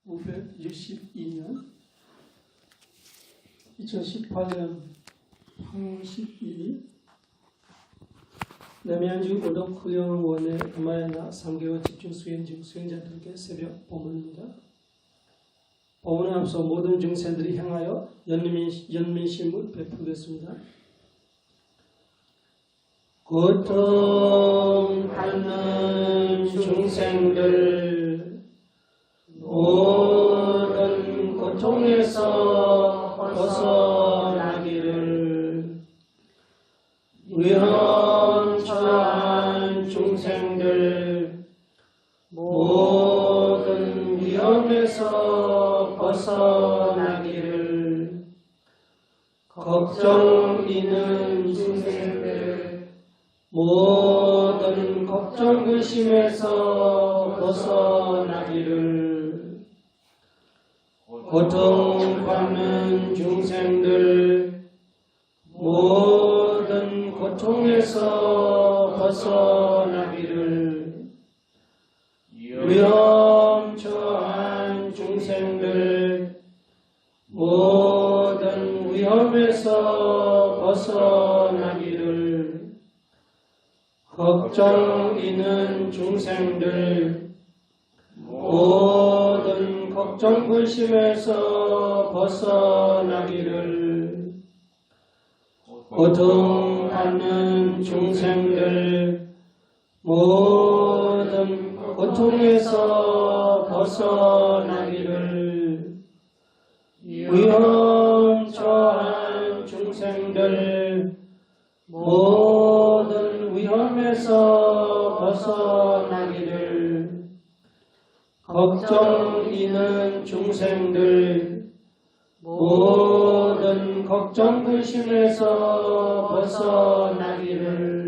1962년 2018년 8월 12일 남양주 오덕후영원의 음마야나 3개월 집중 수행 중 수행자들에게 새벽 법문입니다. 법문에 앞서 모든 중생들이 향하여 연민심을 베풀겠습니다. 고통받는 중생들 모든 고통에서 벗어나기를, 위험 처한 중생들 모든 위험에서 벗어나기를, 걱정 있는 중생들 모든 걱정 근심에서 벗어나기를, 고통받는 중생들 모든 고통에서 벗어나기를, 위험 처한 중생들 모든 위험에서 벗어나기를, 걱정 있는 중생들 모든 걱정 근심에서 벗어나기를, 고통받는 중생들 모든 고통에서 벗어나기를, 위험 처한 중생들 모든 위험에서 벗어나기를, 걱정 있는 중생들 모든 걱정 근심에서 벗어나기를,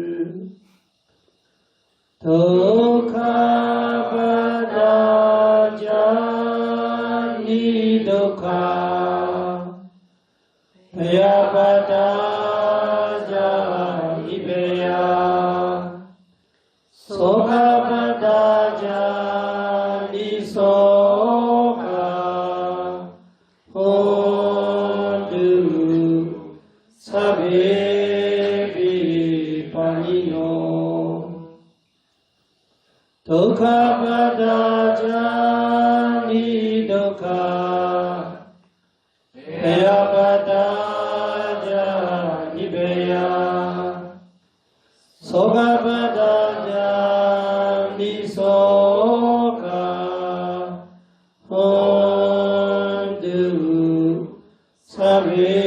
덕하바다자 니덕하 배야바다자 이배야 소가바다자 니소가 호드 사베비파니노, 덕하바다자 니덕하 배야바다자 니배야 소가바다자 니소가 혼드 사베비파니노,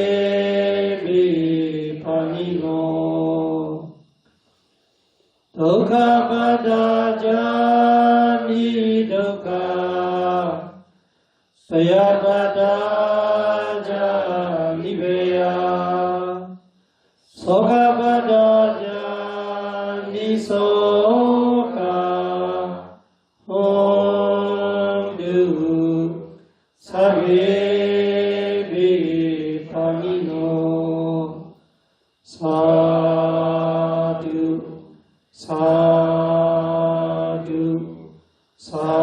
덕하바다자 니덕하 배야바다자 니배야 소가바다자 니소가 혼드 사베비파니노, 사두 사두 사두.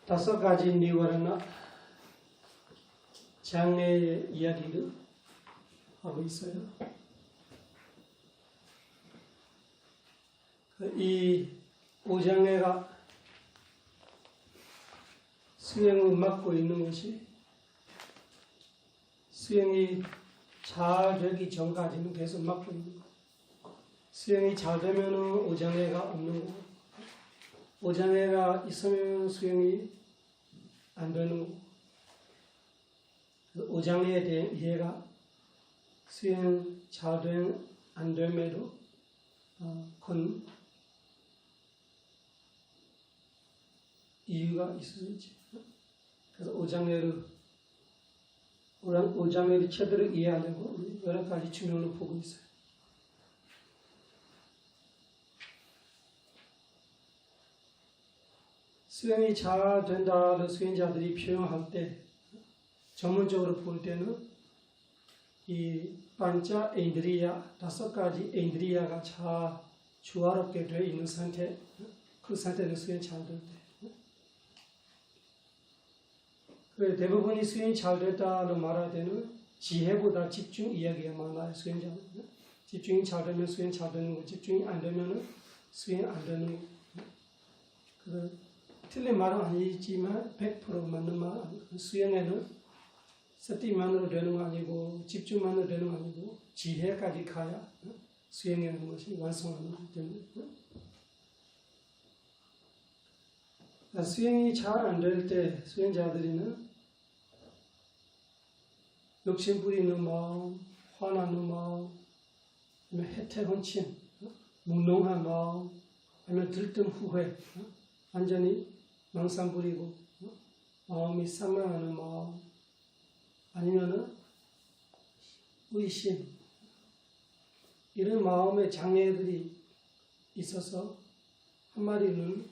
다섯 가지 니와라나 장래의 이야기를 하고 있어요. 이 오장애가 수행을 맡고 있는 것이 수행이 잘 되기 전까지는 계속 맡고 있는 거예요. 수행이 잘 되면 오장애가 없는 거고, 오장애가 있으면 수행이 안 되는 거고, 오장애에 대한 이해가 수행 잘 된 안 됨에도 큰 이유가 있어야지. 그래서 오장애를 제대로 이해하려고 여러 가지 측면을 보고 있어요. 수행이 잘 된다를 수행자들이 표현할 때 전문적으로 볼 때는 이 반자 인드리야 5가지 인드리야가 잘 조화롭게 되어 있는 상태, 그 상태는 수행이 잘 될 때. 그래 대부분이 수행이 잘 됐다는 말할 때는 지혜보다 집중 이야기가 많아요. 수행자는 집중이 잘 되면 수행 잘 되는 거, 집중이 안 되면 수행 안 되는 거. 그래 틀린 말은 아니지만 100% 맞는 말 아니에요. 수행에는 서티만으로 되는 거 아니고 집중만으로 되는 거 아니고 지혜까지 가야 수행하는 것이 완성하는 거기 때문에 수행이 잘 안 될 때 수행자들이는 욕심 부리는 마음, 화나는 마음, 아니면 혜택 헌침, 몽롱한 마음, 아니면 들뜬 후회, 완전히 망상 부리고 마음이 산만하는 마음, 아니면은 의심, 이런 마음의 장애들이 있어서 한마디는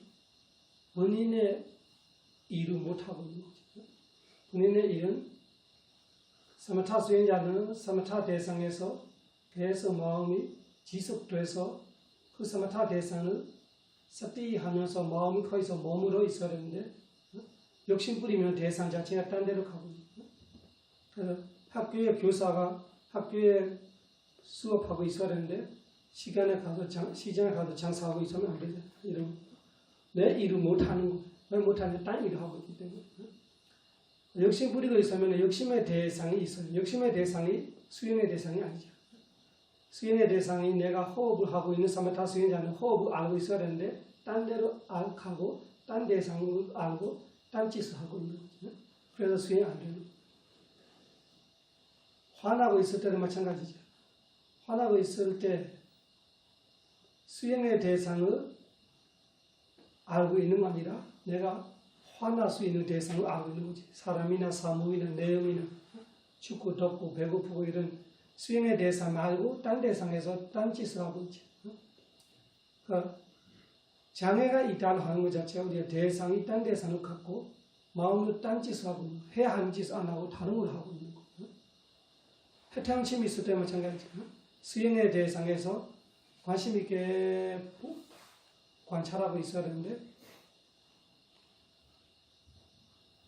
본인의 일을 못하고 있는 거죠. 본인의 일은 사마타 수행자는 사마타 대상에서 계속 마음이 지속돼서 그 사마타 대상을 사띠하면서 마음이 거기서 머물러 있어야 되는데 욕심 부리면 대상 자체가 딴 데로 가고 있는 거죠. 그래서 학교의 교사가 학교에 수업하고 있어야 되는데 시장에 가서 장사하고 있으면 안 되죠. 이런 내 일을 못하는 거. 왜 못하냐? 딴 일을 하고 있기 때문에. 욕심 부리고 있으면 욕심의 대상이 있어요. 욕심의 대상이 수행의 대상이 아니죠. 수행의 대상이 내가 호흡을 하고 있는 사마타 수행자는 호흡을 알고 있어야 되는데 딴 데로 가고 딴 대상을 알고 딴 짓을 하고 있는 거죠. 그래서 수행이 안 되는 거예요. 화나고 있을 때도 마찬가지죠. 화나고 있을 때 수행의 대상을 알고 있는 거 아니라 내가 화날 수 있는 대상을 알고 있는 거지. 사람이나 사물이나 내용이나 춥고 덥고 배고프고 이런 수행의 대상 말고 딴 대상에서 딴 짓을 하고 있지. 그러니까 장애가 있다는 하는 것 자체가 우리가 대상이 딴 대상을 갖고 마음으로 딴 짓을 하고 있는 거. 해야 하는 짓을 안 하고 다른 걸 하고 있는 거. 해탈심이 있을 때 마찬가지죠. 수행의 대상에서 관심 있게 관찰하고 있어야 되는데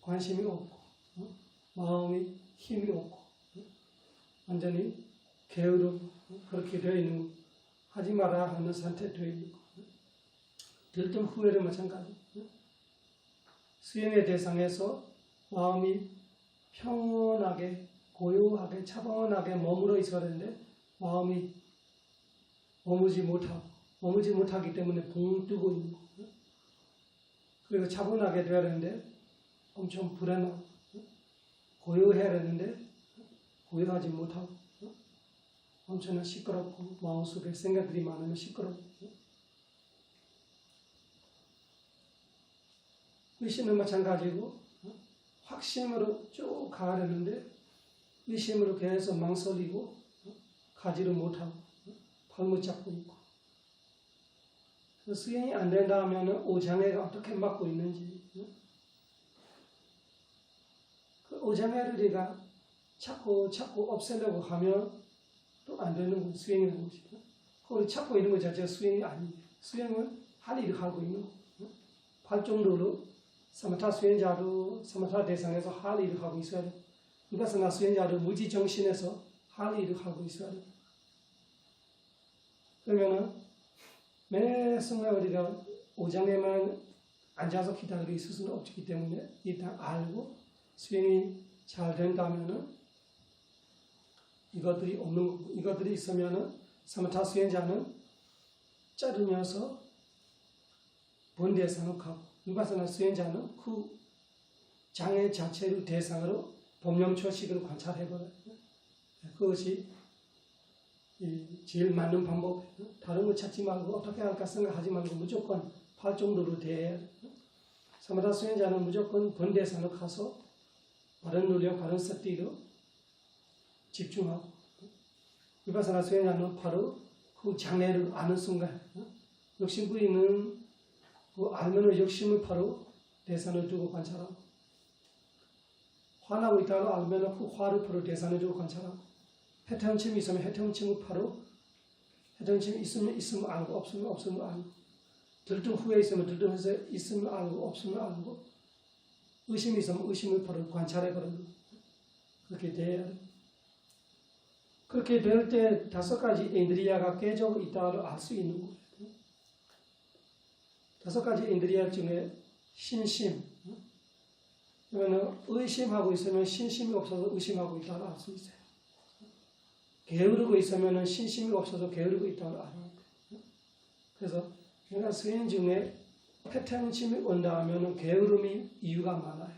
관심이 없고 마음이 힘이 없고 완전히 게으름 그렇게 되어 있는 거. 하지 말아야 하는 상태에 되어 있는 거. 들뜬 후회도 마찬가지. 수행의 대상에서 마음이 평온하게 고요하게 차분하게 머물러 있어야 되는데 마음이 머무지 못하기 때문에 붕 뜨고 있는 거. 그리고 차분하게 되어야 되는데 엄청 불안하고 고요해야 되는데 고요하지 못하고 엄청나게 시끄럽고 마음속에 생각들이 많으면 시끄럽고 의심은 마찬가지고 확신으로 쭉 가야 되는데 의심으로 계속 망설이고 가지를 못하고 발못 잡고 있고 수행이 안 된다 하면 오장애가 어떻게 막고 있는지 그 오장애를 우리가 자꾸 없애려고 하면 또 안 되는 건 수행이라는 것이죠. 그걸 찾고 있는 것 자체가 수행이 아니에요. 수행은 할 일을 하고 있는 거예요. 할 정도로 사마타 수행자도 사마타 대상에서 할 일을 하고 있어야 돼요. 위파사나 수행자도 무지정신에서 할 일을 하고 있어야 돼요. 그러면은 매 순간 우리가 오장에만 앉아서 기다리고 있을 수는 없기 때문에 일단 알고 수행이 잘 된다면은 이것들이 없는 거고, 이것들이 있으면은 사마타 수행자는 자르면서 본 대상으로 가고, 위파사나 수행자는 그 장애 자체를 대상으로 법념초식으로 관찰해버려요. 그것이 제일 맞는 방법이에요. 다른 거 찾지 말고 어떻게 할까 생각하지 말고 무조건 할 정도로 대해야 돼요. 사마타 수행자는 무조건 본 대상으로 가서 바른 노력, 바른 습득으로 집중하고, 위파사나 수행자는 바로 그 장애를 아는 순간, 욕심 부리는 그 알면은 욕심을 바로 대상을 두고 관찰하고, 화나고 있다고 알면 그 화를 바로 대상을 두고 관찰하고, 해태운침이 있으면 해태운침을 바로 해태운침이 있으면 알고, 없으면 알고, 들뜬 후에 있으면 들뜬 후에 있으면 알고, 없으면 알고, 의심이 있으면 의심을 바로 관찰해버리는, 그렇게 돼야 돼. 그렇게 될 때 5가지 인드리야가 깨져 있다고 알 수 있는 거예요. 5가지 인드리야 중에 신심, 그러면 의심하고 있으면 신심이 없어서 의심하고 있다고 알 수 있어요. 게으르고 있으면 신심이 없어서 게으르고 있다고 알아요. 그래서 내가 수행 중에 해태운침이 온다 하면 게으름이 이유가 많아요.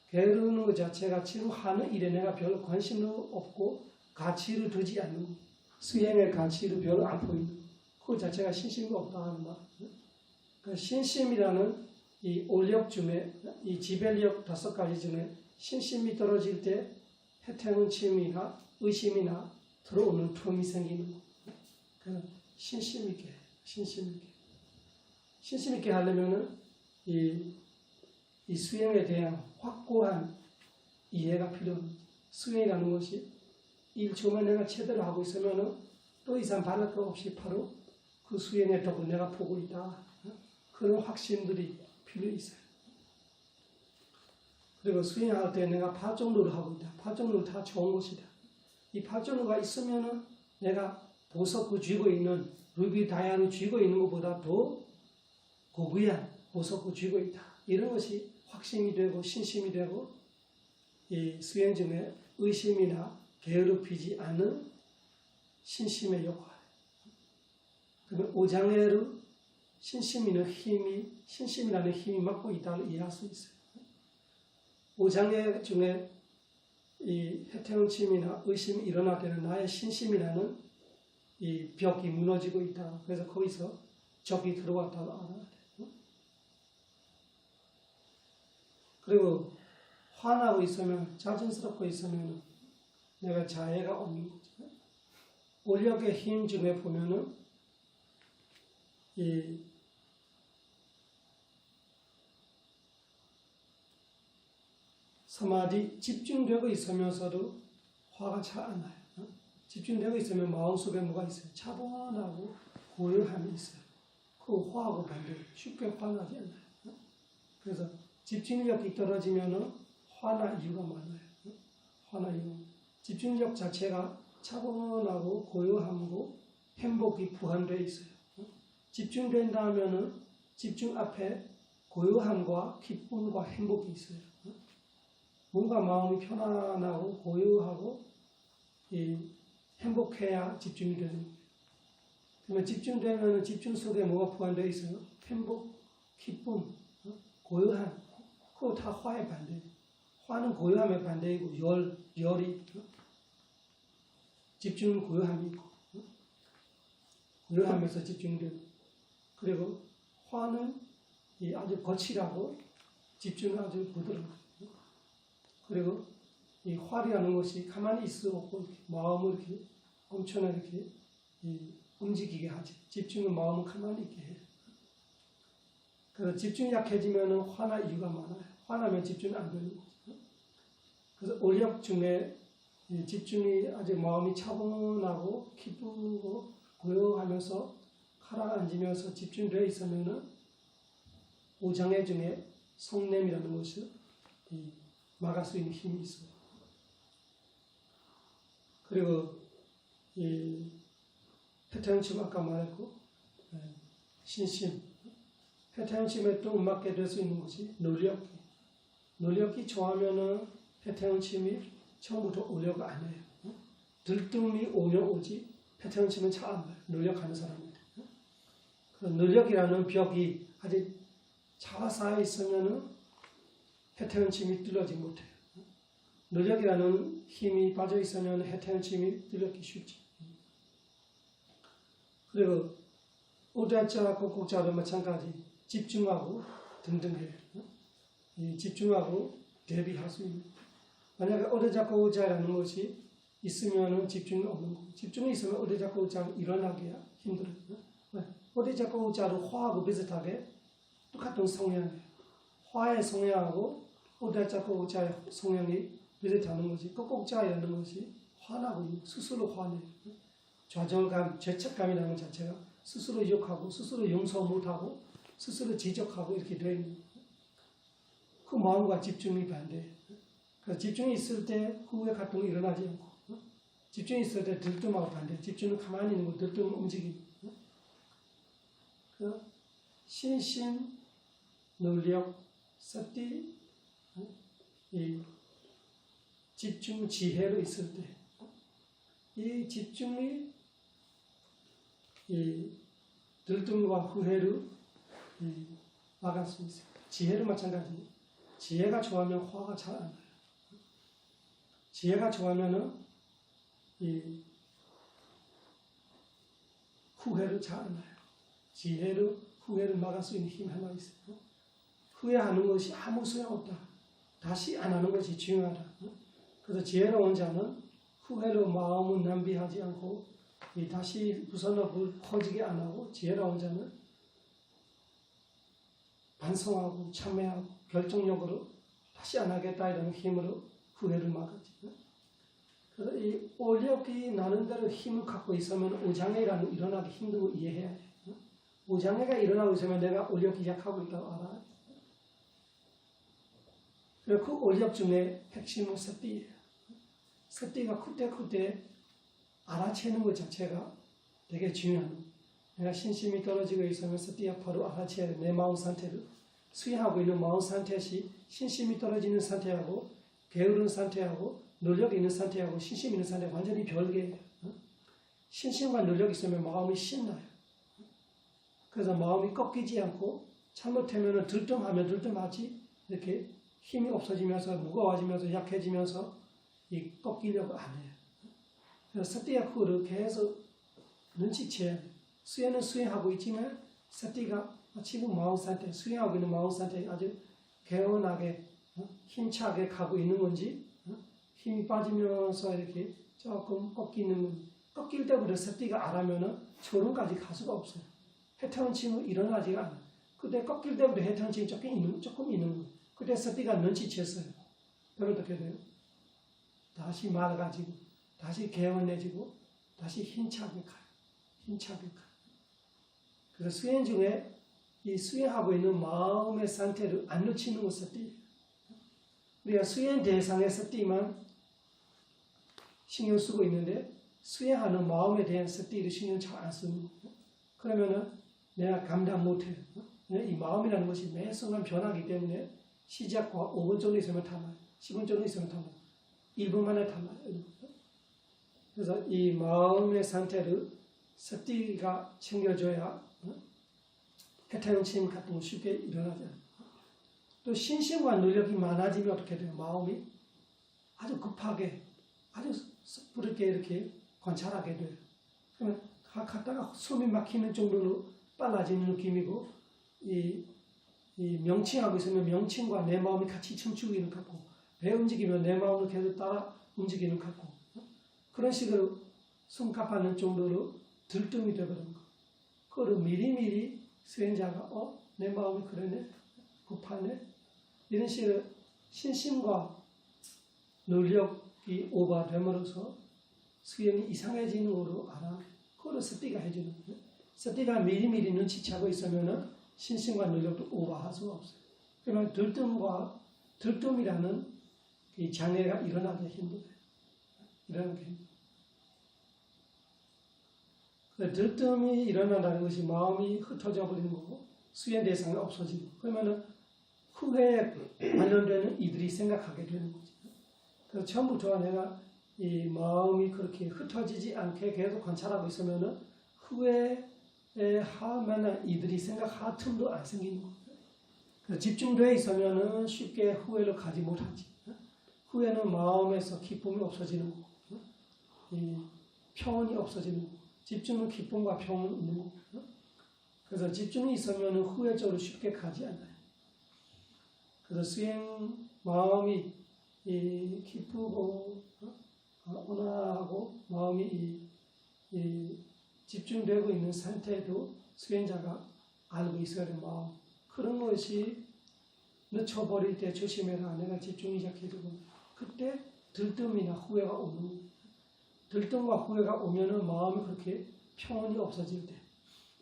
게으르는 것 자체가 지금 하는 일에 내가 별로 관심도 없고 가치를 두지 않는 거, 수행의 가치를 별로 안 보이는 그 자체가 신심이 없다 하는 말. 그 신심이라는 이 올력 중에, 이 지배력 5가지 중에 신심이 떨어질 때 해태운침이나 의심이나 들어오는 틈이 생기는 거. 그래서 신심 있게 하려면은 이 수행에 대한 확고한 이해가 필요합니다. 수행이라는 것이 1초만 내가 제대로 하고 있으면 또 이상 바랄 것 없이 바로 그 수행의 덕을 내가 보고 있다. 그런 확신들이 필요 있어요. 그리고 수행할 때 내가 팔종로를 하고 있다. 팔종로 다 좋은 것이다. 이 팔종로가 있으면은 내가 보석을 쥐고 있는, 루비 다이아를 쥐고 있는 것보다 더 고귀한 보석을 쥐고 있다. 이런 것이 확신이 되고 신심이 되고, 이 수행 중에 의심이나 게으르히지 않은 신심의 역할. 그러면 오장애를 신심이라는 힘이 맡고 있다고 이해할 수 있어요. 오장애 중에 이 해태운침이나 의심이 일어날 때는 나의 신심이라는 이 벽이 무너지고 있다. 그래서 거기서 적이 들어왔다고 알아야 돼요. 그리고 화나고 있으면, 짜증스럽고 있으면 내가 자애가 없는 거죠. 올력의 힘 중에 보면은 이 사마디 집중되고 있으면서도 화가 잘 안 나요. 집중되고 있으면 마음속에 뭐가 있어요? 차분하고 고요함이 있어요. 그 화하고 반대로 쉽게 화나지 않아요. 그래서 집중력이 떨어지면은 화나 이유가 많아요. 화나 이유. 집중력 자체가 차분하고 고요함고 행복이 부합되어 있어요. 집중된다 하면은 집중 앞에 고요함과 기쁨과 행복이 있어요. 뭔가 마음이 편안하고 고요하고 행복해야 집중이 되는 거예요. 그러면 집중되면 집중 속에 뭐가 부합되어 있어요? 행복, 기쁨, 고요함. 그거 다 화의 반대예요. 화는 고요함의 반대이고 열이 집중은 고요함이 있고 고요함에서 집중되고, 그리고 화는 아주 거칠하고 집중은 아주 부드러워요. 그리고 이 화리하는 것이 가만히 있을 수 없고 마음을 이렇게 엄청나게 이렇게 움직이게 하지. 집중은 마음을 가만히 있게 해요. 그래서 집중이 약해지면 화나 이유가 많아요. 화나면 집중이 안 되는 거죠. 그래서 올력 중에 집중이 아주 마음이 차분하고 기쁘고 고요하면서 가라앉으면서 집중되어 있으면은 오장애 중에 성냄이라는 것을 막을 수 있는 힘이 있어요. 그리고 이 해태운침 아까 말했고 신심, 해태운침에 또 맞게 될 수 있는 것이 논력이 좋아하면은 해태운침이 처음부터 오려고 안 해요. 들뜸이 오면 오지 해태운침은 잘 안 봐요. 논력하는 사람인데. 그 논력이라는 벽이 아직 차가 쌓여 있으면은 해태운침이 뚫리지 못해요. 논력이라는 힘이 빠져 있으면 해태운침이 뚫리기 쉽지. 그리고 오자자, 꼭꼭자도 마찬가지 집중하고 등등해요. 집중하고 대비할 수 있는. 만약에 오자자고자라는 것이 있으면 집중이 없는 거고, 집중이 있으면 오자자고자가 일어나기가 힘들어요. 오자자고자로 화하고 비슷하게 똑같은 성향이에요. 화의 성향하고 오대자과 오자의 성향이 비슷하는 것이 꼭꼭자이라는 것이 화나고 있는 스스로 화내요. 좌절감, 죄책감이라는 것 자체가 스스로 욕하고 스스로 용서 못하고 스스로 지적하고 이렇게 되어 있는 그 마음과 집중이 반대예요. 그래서 집중이 있을 때 후회 활동이 일어나지 않고 집중이 있을 때 들뜸하고 반대. 집중은 가만히 있는 거, 들뜸은 움직이는 거. 신심, 능력, 서티, 이 집중, 지혜로 있을 때 이 집중이 이 들뜸과 후회를 막을 수 있어요. 지혜도 마찬가지예요. 지혜가 좋아하면 화가 잘 안 나요. 지혜가 좋아하면은 이 후회를 잘 안 나요. 지혜로 후회를 막을 수 있는 힘 하나 있어요. 후회하는 것이 아무 소용없다. 다시 안 하는 것이 중요하다. 그래서 지혜로운 자는 후회로 마음을 낭비하지 않고 다시 부서너 퍼지게 안 하고 지혜로운 자는 반성하고 참회하고 결정력으로 다시 안 하겠다 이런 힘으로 후회를 막았지. 그래서 이 올력이 나는 대로 힘을 갖고 있으면 오장애라는 일어나기 힘든 거 이해해야 돼. 오장애가 일어나고 있으면 내가 올력이 약하고 있다고 알아. 그리고 그 올력 중에 핵심은 섭디예요. 섭디가 그때 알아채는 것 자체가 되게 중요한 거예요. 내가 신심이 떨어지고 있으면 섭디가 바로 알아채야 돼. 내 마음 상태를. 수행하고 있는 마음 상태시 신심이 떨어지는 상태하고 게으른 상태하고 노력 있는 상태하고 신심 있는 상태가 완전히 별개예요. 신심과 노력이 있으면 마음이 신나요. 그래서 마음이 꺾이지 않고 잘못하면 들뜸하면 들뜸하지 이렇게 힘이 없어지면서 무거워지면서 약해지면서 이 꺾이려고 안 해요. 그래서 서띠가 그거를 계속 눈치채야 돼요. 수행은 수행하고 있지만 서띠가 지금 마음 상태, 수행하고 있는 마음 상태에 아주 개운하게 힘차게 가고 있는 건지 힘이 빠지면서 이렇게 조금 꺾이는 건지 꺾일 때부터 서띠가 알아면은 졸음까지 갈 수가 없어요. 해탈침은 일어나지가 않아요. 그때 꺾일 때부터 해탈침이 조금 있는 거예요. 그때 서띠가 눈치챘어요. 그럼 어떻게 돼요? 다시 말아가지고 다시 개운해지고 다시 힘차게 가요. 힘차게 가요. 그래서 수행 중에 이 수행하고 있는 마음의 상태를 안 놓치는 것 서띠예요. 우리가 수행 대상의 서띠만 신경 쓰고 있는데 수행하는 마음에 대한 서띠를 신경 잘 안 쓰는 거예요. 그러면은 내가 감당 못해요. 이 마음이라는 것이 매 순간 변하기 때문에 시작과 5분 정도 있으면 달라요. 10분 정도 있으면 달라요. 1분 만에 달라요. 그래서 이 마음의 상태를 서띠가 챙겨줘야 해탈침 같은 거 쉽게 일어나지 않아요. 또 신심과 노력이 많아지면 어떻게 돼요? 마음이 아주 급하게 아주 섣부르게 이렇게 관찰하게 돼요. 그러면 갔다가 숨이 막히는 정도로 빨라지는 느낌이고 이 명칭하고 있으면 명칭과 내 마음이 같이 춤추기는 같고 배 움직이면 내 마음을 계속 따라 움직이는 같고 그런 식으로 숨갑하는 정도로 들뜸이 되버리는 거. 그거를 미리미리 수행자가 내 마음이 그러네 급하네 이런 식으로 신심과 노력이 오버됨으로써 수행이 이상해지는 거로 알아. 그거를 서띠가 해주는 거예요. 서띠가 미리미리 눈치채고 있으면은 신심과 노력도 오버할 수가 없어요. 그러면 들뜸이라는 이 장애가 일어나기 힘들어요. 일어나기 힘들어요. 들뜸이 일어난다는 것이 마음이 흩어져 버리는 거고 수행 대상이 없어지고 그러면은 후회에 관련되는 이들이 생각하게 되는 거죠. 그래서 처음부터 내가 이 마음이 그렇게 흩어지지 않게 계속 관찰하고 있으면은 후회에 할 만한 이들이 생각할 틈도 안 생기는 거예요. 집중되어 있으면은 쉽게 후회를 가지 못하지. 후회는 마음에서 기쁨이 없어지는 거고, 이 평온이 없어지는 거고, 집중은 기쁨과 평온이 있는 거고. 그래서 집중이 있으면은 후회 쪽으로 쉽게 가지 않아요. 그래서 수행 마음이 기쁘고 온화하고 마음이 집중되고 있는 상태도 수행자가 알고 있어야 되는 마음. 그런 것이 늦춰버릴 때 조심해라. 내가 집중이 약해지고 그때 들뜸이나 후회가 오는 거예요. 들뜸과 후회가 오면은 마음이 그렇게 평온이 없어질 때.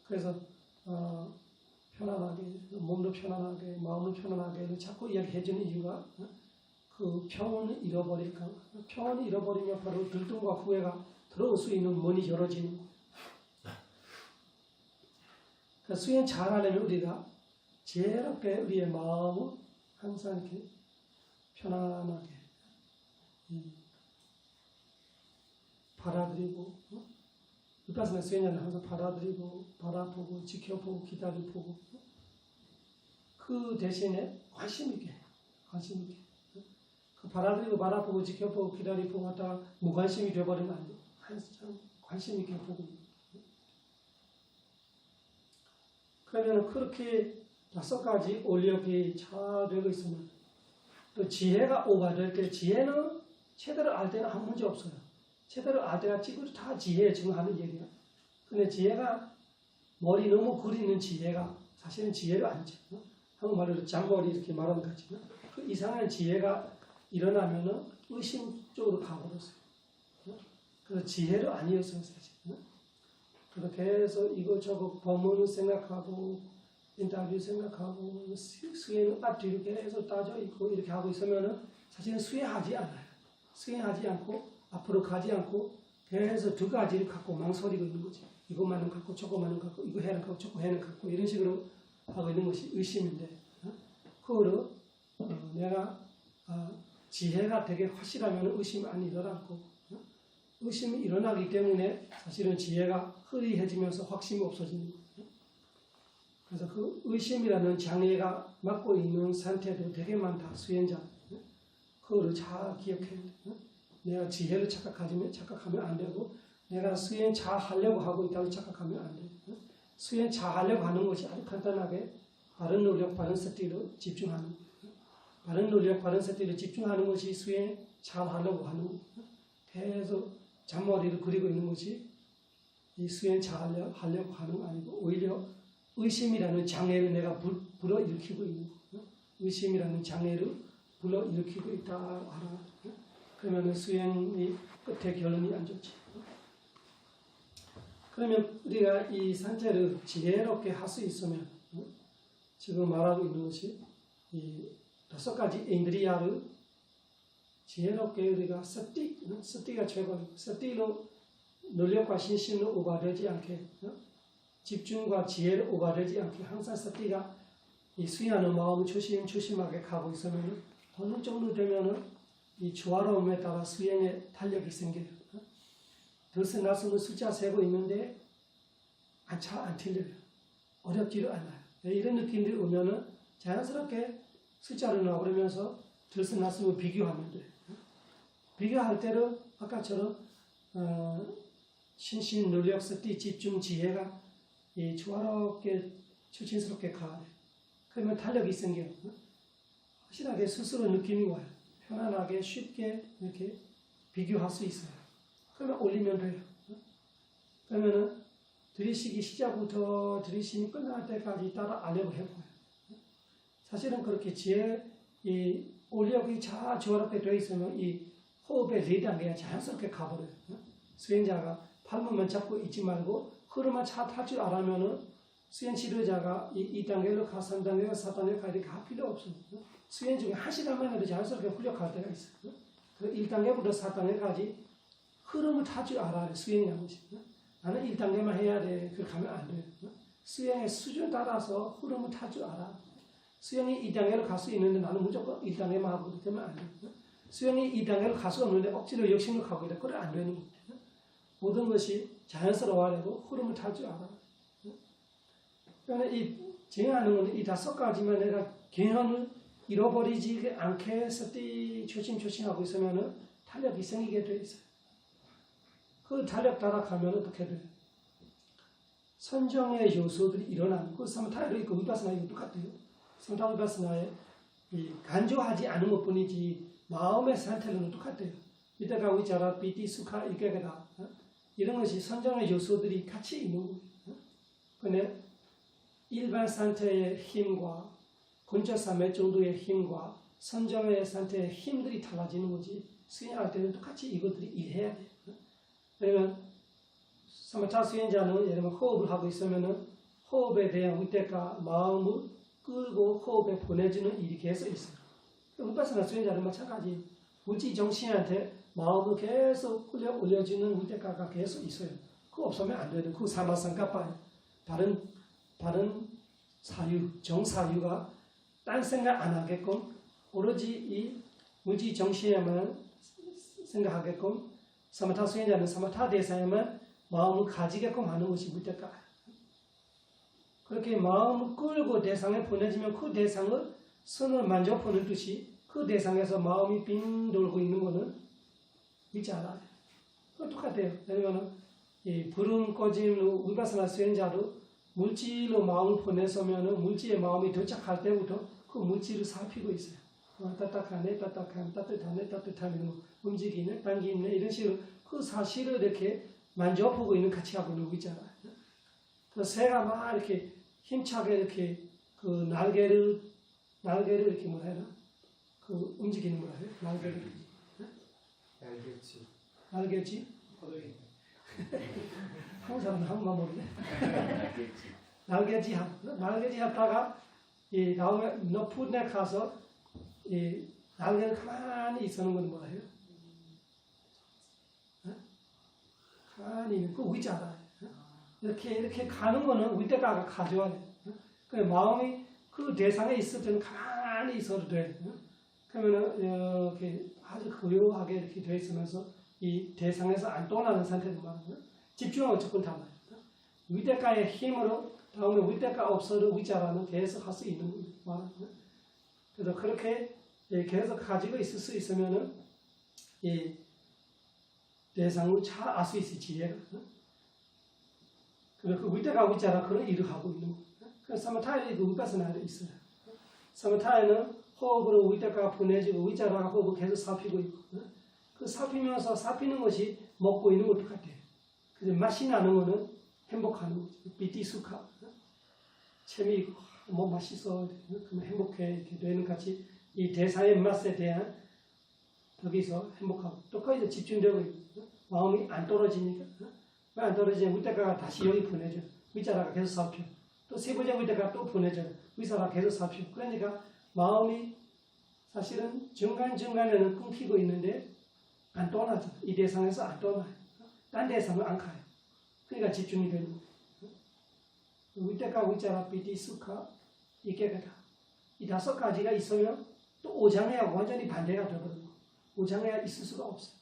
그래서 편안하게, 몸도 편안하게, 마음도 편안하게 자꾸 이야기해주는 이유가 그 평온을 잃어버릴까. 평온을 잃어버리면 바로 들뜸과 후회가 들어올 수 있는 문이 열어지는 거예요. 그러니까 수행 잘하려면 우리가 지혜롭게 우리의 마음을 항상 이렇게 편안하게 받아들이고, 위파스나 수행자는 항상 받아들이고, 바라보고, 지켜보고, 기다려보고, 그 대신에 관심 있게, 그 받아들이고, 바라보고, 지켜보고, 기다려보고 하다가 무관심이 되어버리면 안 돼요. 항상 관심 있게 보고. 그러면 그렇게 5가지 올력이 잘 되고 있으면, 또 지혜가 오가될 때, 지혜는 제대로 알 때는 아무 문제 없어요. 제대로 알 때가 지금 다 지혜에 증하는 얘기야. 근데 지혜가 머리 너무 그리는 지혜가 사실은 지혜를 아니죠. 한국말로 잔머리 이렇게 말하는 거지. 그 이상한 지혜가 일어나면은 의심 쪽으로 가버렸어요. 그래서 지혜를 아니었어요, 사실. 그렇게 해서 이것저것 법문을 생각하고, 인터뷰 생각하고, 수행을 앞뒤로 계속 따져 있고, 이렇게 하고 있으면은 사실은 수행하지 않아요. 수행하지 않고, 앞으로 가지 않고, 계속 2가지를 갖고 망설이고 있는 거지. 이것만은 갖고, 저것만은 갖고, 이거 해는 갖고, 저거 해는 갖고, 이런 식으로 하고 있는 것이 의심인데, 그거를 내가 지혜가 되게 확실하면 의심이 안 일어나고, 의심이 일어나기 때문에 사실은 지혜가 흐리해지면서 확신이 없어지는 거예요. 그래서 그 의심이라는 장애가 맡고 있는 상태도 되게 많다, 수행자. 그거를 잘 기억해야 돼. 내가 지혜를 착각하면 안 되고, 내가 수행 잘 하려고 하고 있다고 착각하면 안 돼. 수행 잘 하려고 하는 것이 아주 간단하게 바른 노력, 바른 스티로 집중하는 거예요. 바른 노력, 바른 스티로 집중하는 것이 수행 잘 하려고 하는 거예요. 계속 잔머리를 그리고 있는 것이 이 수행 잘 하려고 하는 거 아니고, 오히려 의심이라는 장애를 내가 불어일으키고 있는 거예요. 의심이라는 장애를 불어일으키고 있다 하라. 그러면 수행이 끝에 결론이 안 좋지. 그러면 우리가 이 상태를 지혜롭게 할 수 있으면, 지금 말하고 있는 것이 이 5가지 인드리야를 지혜롭게 우리가 스티가 최고입니다. 스티로 노력과 신심을 오가되지 않게, 집중과 지혜를 오가되지 않게 항상 스티가 이 수행하는 마음을 조심조심하게 가고 있으면 어느 정도 되면은 이 조화로움에 따라 수행에 탄력이 생겨요. 들숨 날숨을 숫자 세고 있는데 안 틀려요. 어렵지도 않아요. 이런 느낌들이 오면은 자연스럽게 숫자를 나오면서 들숨 날숨을 비교하면 돼요. 비교할 때는 아까처럼 신신, 노력, 스티, 집중, 지혜가 이 조화롭게 추진스럽게 가야 돼요. 그러면 탄력이 생겨요. 확실하게 스스로 느낌이 와요. 편안하게 쉽게 이렇게 비교할 수 있어요. 그러면 올리면 돼요. 그러면은 들이쉬기 시작부터 들이쉬기 끝날 때까지 따라 알려고 해봐요. 사실은 그렇게 이 올력이 잘 조화롭게 되어 있으면 이 호흡의 4단계가 자연스럽게 가버려요. 수행자가 팔문만 잡고 있지 말고 흐름만 잘 탈 줄 알았면은 수행 지도자가 이 2단계로 가, 3단계로 4단계로 가 이렇게 할 필요 없어요. 수행 중에 1시간만 해도 자연스럽게 훈련할 때가 있어요. 그 1단계부터 4단계까지 흐름을 탈 줄 알아야 돼, 수행이라는 것이. 나는 1단계만 해야 돼. 그렇게 하면 안 돼요. 수행의 수준 따라서 흐름을 탈 줄 알아. 수행이 2단계로 갈 수 있는데 나는 무조건 1단계만 하고 그렇게 하면 안 돼요. 수행이 2단계로 갈 수가 없는데 억지로 욕심을 가고 있다. 그래 안 되는 거예요. 모든 것이 자연스러워야 되고 흐름을 탈 줄 알아. 그러니까 이 정하는 건 이 5가지만 내가 개념을 잃어버리지 않게 스티 조심조심하고 있으면은 탄력이 생기게 돼 있어요. 그 탄력 따라 가면 어떻게 돼요? 선정의 요소들이 일어나는, 그 사마타도 있고 위파스나도 똑같아요. 사마타 위파스나에 간조하지 않은 것 뿐이지 마음의 상태는 똑같아요. 이때가 위자라, 비티, 수카, 이게다 이런 것이 선정의 요소들이 같이 있는 거예요. 근데 일반 상태의 힘과 본적 3회 정도의 힘과 선정의 상태의 힘들이 달라지는 거지. 수행할 때는 똑같이 이것들이 일해야 돼. 왜냐면 사마타 수행자는 예를 들면 호흡을 하고 있으면은 호흡에 대한 위태가 마음을 끌고 호흡에 보내주는 일이 계속 있어요. 위파사나 수행자는 마찬가지. 무지 정신한테 마음을 계속 올려주는 위태가가 계속 있어요. 그거 없으면 안 되는 그 사마상가빠요. 다른 사유, 정사유가 딴 생각 안 하게끔 오로지 이 무지 정신에만 생각하게끔 사마타 수행자는 사마타 대상에만 마음을 가지게끔 하는 것이 위태가. 그렇게 마음을 끌고 대상에 보내주면 그 대상을 선을 만져 보는 듯이 그 대상에서 마음이 빙 돌고 있는 것은 위자라. 그거 똑같아요. 왜냐면 이 불은 꺼짐으로 위파사나 수행자로 물질로 마음을 보내서면은 물질의 마음이 도착할 때부터 그 물질을 살피고 있어요. 따뜻하네, 따뜻한, 따뜻하네, 따뜻한 이런 움직이네, 당기네 이런 식으로 그 사실을 이렇게 만져보고 있는 같이 하고 있는 위자라. 그 새가 막 이렇게 힘차게 이렇게 그 날개를 이렇게 뭐라 해야 되나? 그 움직이는 거라 해요. 날개를. 날개지. 날개지? 한국 사람은 한국만 모르네. 날개지 하다가 이 다음에 높은 데 가서 이 날개를 가만히 있는 건 뭐라 해요? 가만히 있는 그 위자다. 이렇게 가는 거는 위대가가 가져와야 돼. 그 마음이 그 대상에 있을 때는 가만히 있어도 돼. 그러면은 이렇게 아주 고요하게 이렇게 돼 있으면서 이 대상에서 안 떠나는 상태도 말이야. 집중하고 조금 달라요. 위대가의 힘으로 다음에 위대가 없어도 위자라는 계속 할 수 있는 거예요. 그래서 그렇게 계속 가지고 있을 수 있으면은 이 대상을 잘 알 수 있을 지혜가. 그래서 그 위대가 위자라 그런 일을 하고 있는 거예요. 그래서 사마타에 그 위파사나에 있어요. 사마타에는 호흡으로 위대가가 보내지고 위자라가 호흡을 계속 살피고 있고 그 살피면서 살피는 것이 먹고 있는 것도 같아요. 그래서 맛이 나는 거는 행복하는 거죠. 비티수카 재미있고 뭐 맛있어 그러면 행복해 이렇게 되는 같이 이 대사의 맛에 대한 거기서 행복하고 또 거기서 집중되고 있고 마음이 안 떨어지니까 왜 안 떨어지냐 위대가가 다시 여기 보내줘. 위자라가 계속 살펴. 또 세 번째 위대가가 또 보내줘. 위자라가 계속 살펴. 그러니까 마음이 사실은 중간중간에는 끊기고 있는데 안 떠나죠. 이 대상에서 안 떠나요. 딴 대상을 안 가요. 그러니까 집중이 되는 거예요. 위대가, 위자라, 비티, 수카, 이게가다. 이 다섯 가지가 있으면 또 오장애가 완전히 반대가 되거든요. 오장애가 있을 수가 없어요.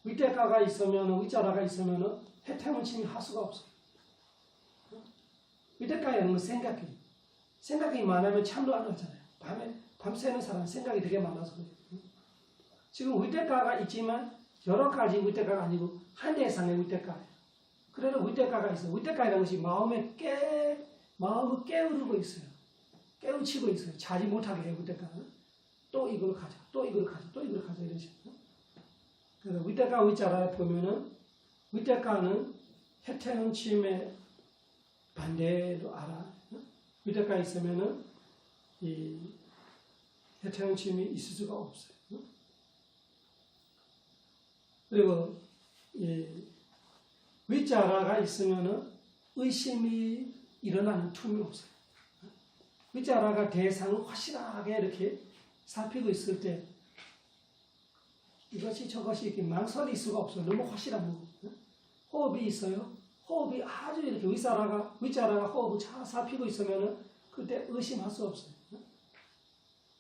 위대가가 있으면, 위자라가 있으면 해태문침이 할 수가 없어요. 위대가라는 건 생각이. 생각이 많으면 참도 안 하잖아요. 밤새는 사람 생각이 되게 많아서 그래요. 지금 위대가가 있지만 여러 가지 위대가가 아니고 한 대상의 위대가예요. 그래도 위대가가 있어요. 위대가라는 것이 마음을 깨우르고 있어요. 깨우치고 있어요. 자지 못하게 해요, 위대가는. 또 이걸 가자, 또 이걸 가자, 또 이걸 가자 이런 식으로. 그래서 위대가 위자라에 보면은 위대가는 해태논침의 반대로 알아. 위대가 있으면은 이 해태논침이 있을 수가 없어요. 그리고 이 위자라가 있으면은 의심이 일어나는 틈이 없어요. 위자라가 대상을 확실하게 이렇게 살피고 있을 때 이것이 저것이 이렇게 망설일 수가 없어요. 너무 확실한 거. 호흡이 있어요. 호흡이 아주 이렇게 위자라가 호흡을 잘 살피고 있으면은 그때 의심할 수 없어요.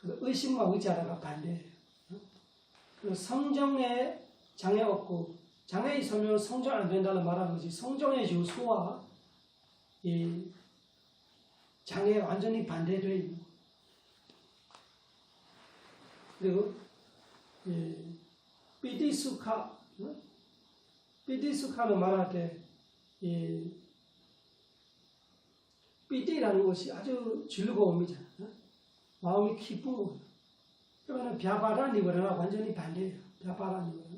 그래서 의심과 위자라가 반대예요. 그래서 성정에 장애 없고 장애 있으면 성정 안 된다는 말하는 거지. 성정의 요소와 이 장애에 완전히 반대되어 있는 거. 그리고 비디수카는 말할 때 비디라는 것이 아주 즐거움이잖아. 마음이 기쁘고 그러면 벼바다 니거나 완전히 반대예요. 벼바다 니거나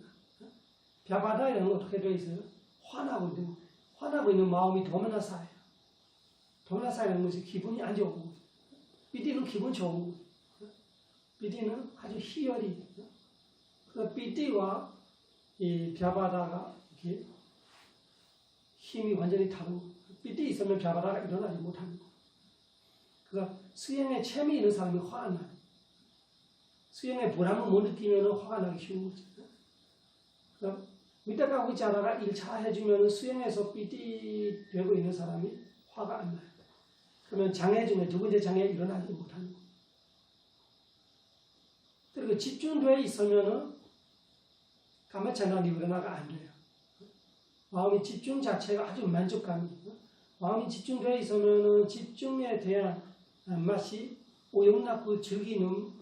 벼바다라는 건 어떻게 되어 있어요? 화나고 있는 마음이 도마나 쌓여요. 도마나 쌓이는 것이 기분이 안 좋고 삐띠는 기분 좋은 거예요. 삐띠는 아주 희열이. 그 삐띠와 이 벼바다가 이렇게 힘이 완전히 다른 거예요. 삐띠 있으면 벼바다가 일어나지 못하는 거예요. 그래서 수행에 체미 있는 사람이 화가 나요. 수행에 보람을 못 느끼면 화가 나기 쉬운 거죠. 그래서 밑에 가고 있지 않아가 1차 해주면 수행에서 삐띠 되고 있는 사람이 화가 안 나요. 그러면 장애 중에 두 번째 장애 일어나지 못하는 거예요. 그리고 집중되어 있으면은 까마찬나 니브라나가 안 돼요. 마음이 집중 자체가 아주 만족감이. 마음이 집중되어 있으면은 집중에 대한 맛이 오용납고 즐기는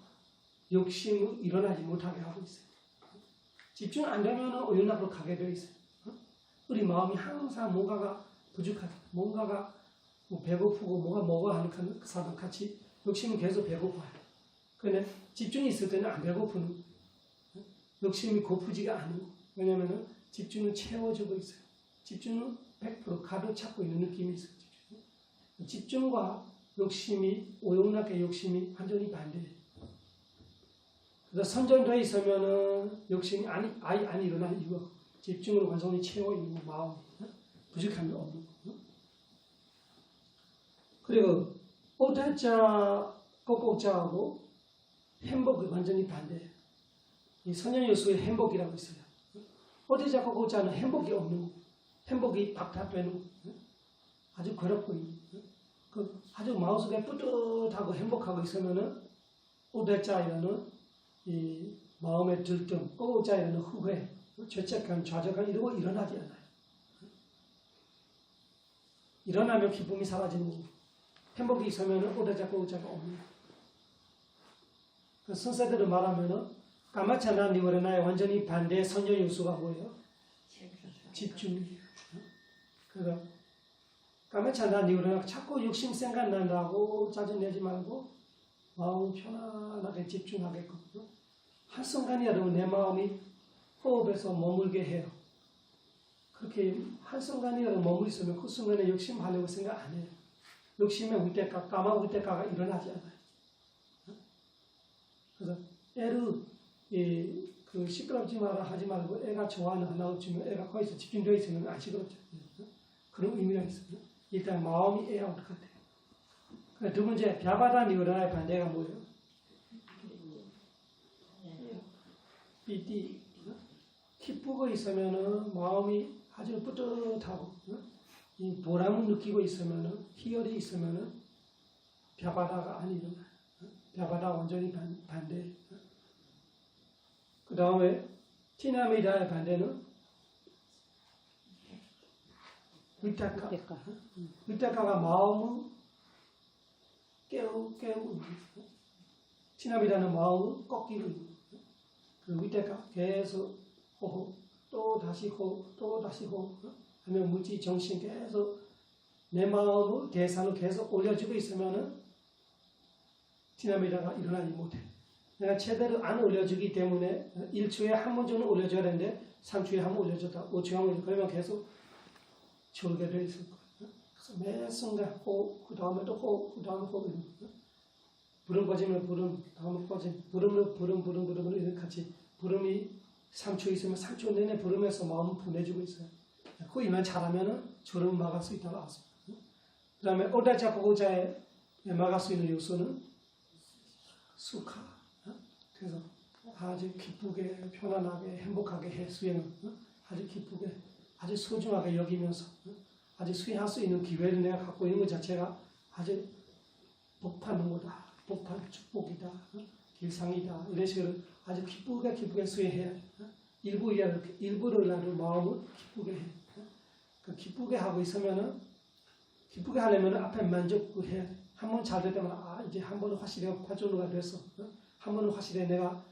욕심이 일어나지 못하게 하고 있어요. 집중 안 되면은 오용납으로 가게 되어 있어요. 우리 마음이 항상 뭔가가 부족하다. 뭔가가 뭐 배고프고 뭐가 먹어야 하는 그 사람 같이 욕심은 계속 배고파요. 그런데 집중이 있을 때는 안 배고프는 욕심이 고프지가 않은 거. 왜냐면은 집중은 채워주고 있어요. 집중은 100% 가득 찾고 있는 느낌이 있어요. 집중과 욕심이, 오용락의 욕심이 완전히 반대예요. 그래서 선전되어 있으면은 욕심이 아예 안 일어나는 이유가 집중으로 완전히 채워 있는 거, 마음, 부족함이 없는 거. 그리고 오대자, 꼭꼭자하고 행복이 완전히 반대예요. 이 선현요수의 행복이라고 있어요. 오대자, 꼭꼭자는 행복이 없는 거. 행복이 박탈되는 거. 아주 괴롭고 아주 마음속에 뿌듯하고 행복하고 있으면은 오대자에는 이 마음의 들뜸, 꼭꼭자에는 후회, 죄책감, 좌절감 이런 거 일어나지 않아요. 일어나면 기쁨이 사라지는 거고 행복이 있으면 오대자, 꼭꼭자가 없는 거예요. 선세들을 말하면은 까마찬나 니브라나의 완전히 반대의 선전요소가 뭐예요? 집중이에요. 그래서 까마찬나 니브라나 자꾸 욕심 생각난다고 짜증내지 말고 마음을 편안하게 집중하게끔 한순간이라도 내 마음이 호흡에서 머물게 해요. 그렇게 한순간이라도 머물 있으면 그 순간에 욕심하려고 생각 안 해요. 욕심의 우대가, 까마 우대가가 일어나지 않아요. 그래서 애를 그 시끄럽지 마라 하지 말고 애가 좋아하는 하나 주면 애가 거기서 집중되어 있으면 안 시끄럽죠. 그런 의미가 있어요. 일단 마음이 애하고 똑같아요. 두 번째, 벼바다 니브라나의 반대가 뭐예요? 삐띠. 기쁘고 있으면은 마음이 아주 뿌듯하고, 이 보람을 느끼고 있으면은, 희열이 있으면은, 벼바다가 안 일어나요. 벼바다 완전히 반대. 그 다음에, 티나미다의 반대는, 위타카. 위타카가 마음을 깨우고 티나미다는 마음을 꺾이고 그 위태가 계속 호흡 또 다시 호흡 또 다시 호흡 하면 물질 정신 계속 내 마음의 대상을 계속 올려주고 있으면은 티나미다가 일어나지 못해. 내가 제대로 안 올려주기 때문에 1초에 한 번 정도 올려줘야 되는데 3초에 한 번 올려줬다 5초에 한 번 올려줬다 그러면 계속 졸게 돼 있을 거야. 그래서 매 순간 호흡, 그 다음에 또 호흡, 그 다음에 호흡. 부름 꺼지면 부름, 다음에 꺼지면 부름, 이렇게 같이 부름이 3초 있으면 3초 내내 부름에서 마음을 보내주고 있어요. 그 일만 잘하면은 졸음을 막을 수 있다고 알았습니다. 그 다음에 오다자 고고자에 막을 수 있는 요소는 수카. 그래서 아주 기쁘게, 편안하게, 행복하게 해, 수행을. 아주 기쁘게, 아주 소중하게 여기면서 아주 수행할 수 있는 기회를 내가 갖고 있는 것 자체가 아주 복받는 거다. 복받 축복이다. 길상이다. 이런 식으로 아주 기쁘게 수행해야 돼. 일부러라도 마음을 기쁘게 해. 그 기쁘게 하고 있으면은, 기쁘게 하려면 앞에 만족해야 돼. 한 번 잘 될 때마다, 아, 이제 한 번은 확실히 파존우가 됐어. 한 번은 확실히 내가,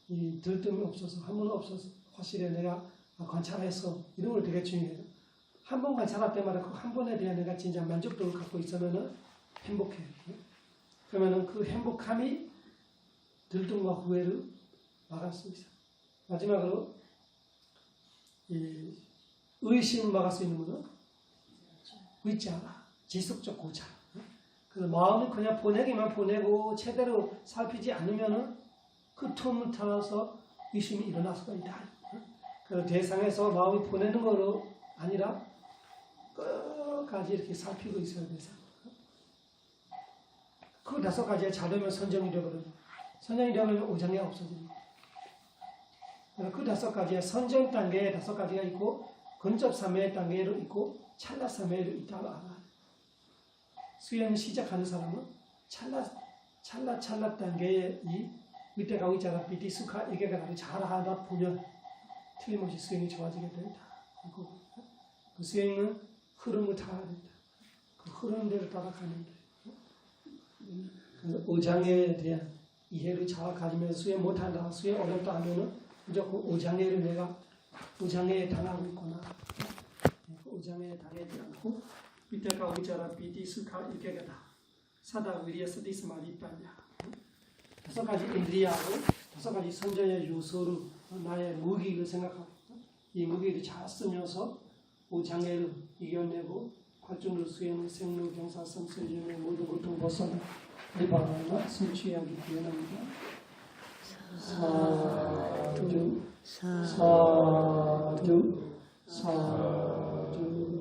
이 들뜸이 없어서, 한 번은 없어서, 확실히 내가 관찰해서, 이런 걸 되게 중요해요. 한 번 관찰할 때마다 그 한 번에 대한 내가 진짜 만족도를 갖고 있으면은 행복해요. 그러면은 그 행복함이 들뜸과 후회를 막을 수 있어요. 마지막으로, 이 의심을 막을 수 있는 것은 위자라, 지속적 고찰. 그 그래서 마음을 그냥 보내기만 보내고 제대로 살피지 않으면은 그 틈을 타서 의심이 일어날 수가 있다. 그래서 대상에서 마음을 보내는 거로 아니라 끝까지 이렇게 살피고 있어야 돼서 그 5가지가 잘 되면 선정이 되거든요. 선정이 되면 오장애가 없어집니다. 그래서 그 5가지의 선정 단계에 5가지가 있고 근접삼회 단계로 있고 찰나삼회로 있다고 알아요. 수행 시작하는 사람은 찰나 단계의 이 위태가 위자가 비디 수카 이게가 잘 하다 보면 틀림없이 수행이 좋아지게 된다. 그 수행은 흐름을 타야 된다. 그 흐름대로 따라가는 거예요. 그래서 오장애에 대한 이해를 잘 가지면서 수행 못한다, 수행 어렵다 하면은 무조건 오장애를 내가 오장애에 당하고 있구나. 오장애에 당하지 않고 위태가 위자라 비디 수카 이게가 사다 위리야 스디 스마디 빠냐. 5가지 인드리아하고 5가지 선정의 요소로 나의 무기를 생각하고 이 무기를 잘 쓰면서 오장애를 이겨내고 활전으로 수행을 생로 경사성 세존의 모든 고통 벗어나 일반화나 성취하기 위함입니다. 사두 사두 사두